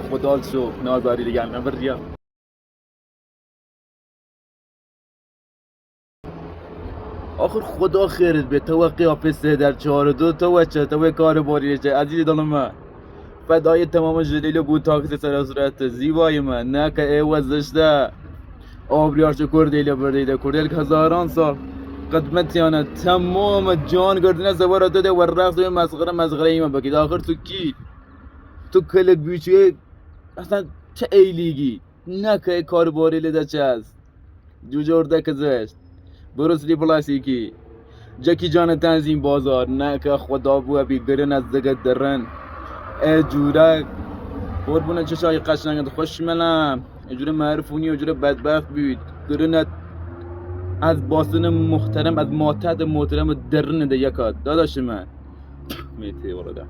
خدا شو نازاری دیگه نبریا. آخر خدا خیرت به تو قیافه 3 در 4 و 2 تو چه تو کار باری چه عزیز دل من فدای تمام جلیل و بود تاکس سر صورت زیبای من نه که ای وزشته آبریار چه کردیل بردیده کردیل که هزاران سال قدمت یانه تمام جان گردنه زبارت داده و رقص و مسخره ایمان بکید. آخر تو کی؟ تو کلک بیچه اصلا چه ایلیگی نه که کار باری لیده چه هست جوجه ارده زشت بروسلی پلاسیکی جکی جان تنظیم بازار نه که خدا بو بی گرن از دگه درن ای جورک قربون چشای قشنگت خوش منم اجور معرفونی اجور بدبخت بید گرنت از باسن محترم از ماتحت محترم درن ده یکات داداش من میتی ولده